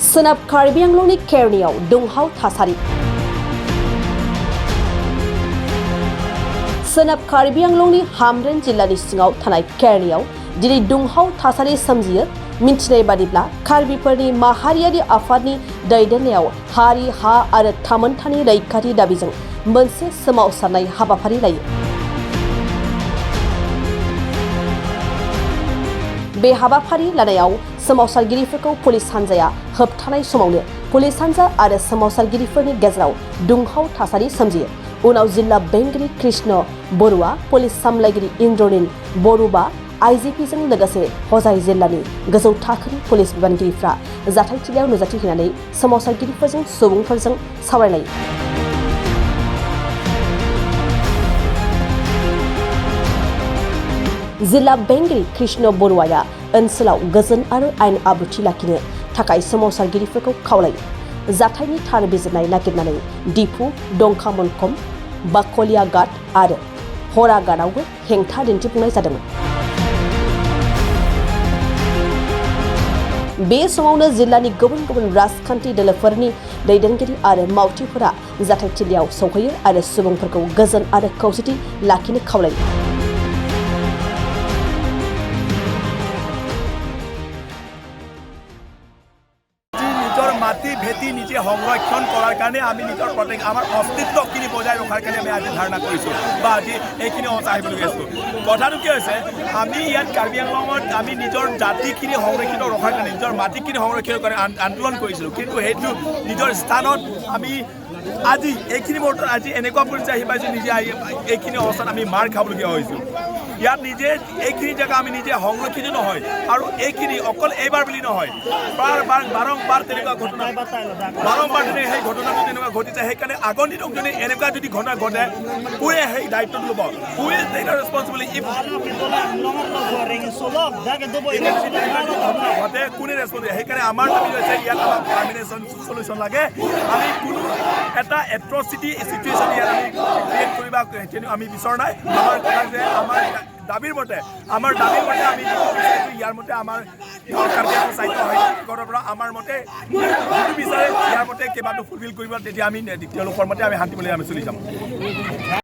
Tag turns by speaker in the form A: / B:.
A: सोनाब कार्बि आंलंनि केरनियाव दुंहाव थासारि सोनाब कार्बि आंलंनि हामरेन जिल्लानि सिङाव थानाय केरनियाव दिनै दुंहाव थासारि सोमजियो। मिन्थिनाय बादिब्ला कार्बिफोरनि माहारियारि आफादनि दैदेननायाव हारि हा आरो थामोनथानि रैखाथि दाबिजों मोनसे सोमावसारनाय हाबाफारि लायो। बे हाबाफारि लानायाव सोमावसारगिरिफोरखौ पुलिस हान्जाया होबथानाय समावनो पुलिस हान्जा आरो सोमावसारगिरिफोरनि गेजेराव दुंहाव थासारि सोमजियो। उनाव जिल्ला बेंगिरि कृष्ण बरुवा, पुलिस सामलायगिरि इन्द्रनील बरुवा, आइजिपिजों लोगोसे हजाय जिल्लानि गोजौ थाखोनि पुलिस बिबानगिरिफ्रा जाथायथिलियाव नुजाथि हैनानै सोमावसारगिरिफोरजों सुबुंफोरजों सावरायलायो। जिल्ला बेंगिरि कृष्ण बरुवाया ओनसोलाव गोजोन आरो आयेन आब्रुथि लाखिनो थाखाय सोमावसारगिरिफोरखौ खावलायो। जाथायनि थार बिजिरनाय नागिरनानै दिफु, दंखा मनखम, बाकलिया घाट आरो हरा घाटआवबो हेंथा दिन्थिफुंनाय जादोंमोन। बे समावनो जिल्लानि गुबुन गुबुन राजखान्थि दोलोफोरनि दैदेनगिरि आरो मावथिफोरा जाथायथिलियाव सौहैयो आरो सुबुंफोरखौ गोजोन आरो खौसेथि लाखिनो खावलायो।
B: মাটি ভেটি নিজে সংৰক্ষণ কৰাৰ কাৰণে আমি নিজৰ প্ৰত্যেক আমাৰ অস্তিত্বখিনি বজাই ৰখাৰ কাৰণে আমি আজি ধাৰণা কৰিছোঁ বা আজি এইখিনি আহিবলগীয়া আছোঁ। কথাটো কি হৈছে, আমি ইয়াত কাৰ্বি আংলঙত আমি নিজৰ জাতিখিনি সংৰক্ষিত ৰখাৰ কাৰণে নিজৰ মাটিখিনি সংৰক্ষণ কৰি আন্দোলন কৰিছিলোঁ, কিন্তু সেইটো নিজৰ স্থানত আমি আজি এইখিনি মুহূৰ্তত আজি এনেকুৱা পৰ্যায় আহি পাইছোঁ, নিজে এইখিনি অৱস্থাত আমি মাৰ খাবলগীয়া হৈছোঁ। ইয়াত নিজে এইখিনি জেগা আমি নিজে সংৰক্ষিত নহয় আৰু এইখিনি অকল এইবাৰ বুলি নহয়, বাৰম্বাৰ তেনেকুৱা ঘটনা সেই ঘটনাটো তেনেকুৱা ঘটিছে। সেইকাৰণে আগৰ দিনক যদি এনেকুৱা যদি ঘটনা ঘটে, কোনে সেই দায়িত্বটো ল'ব? Who is take the responsibility? ঘটে কোনে ৰেছপনচিবিলিটি? সেইকাৰণে আমাৰ দাবী হৈছে ইয়াত আমাক পাৰ্মানেণ্ট চলিউশ্যন লাগে। আমি কোনো এটা এট্ৰচিটি চিটুৱেশ্যন ইয়াত আমি ক্ৰিয়েট কৰিব আমি বিচৰা নাই। আমাৰ কথা যে আমাৰ দাবীৰ মতে আমি ইয়াৰ মতে আমাৰ কাৰ্বি আংলং চাহিত্য সাহিত্যিকৰ পৰা আমাৰ মতে যিটো বিচাৰে ইয়াৰ মতে কেইবাটো ফুলফিল কৰিব, তেতিয়া আমি তেওঁলোকৰ মতে আমি শান্তিমূলক আমি চলি যাম।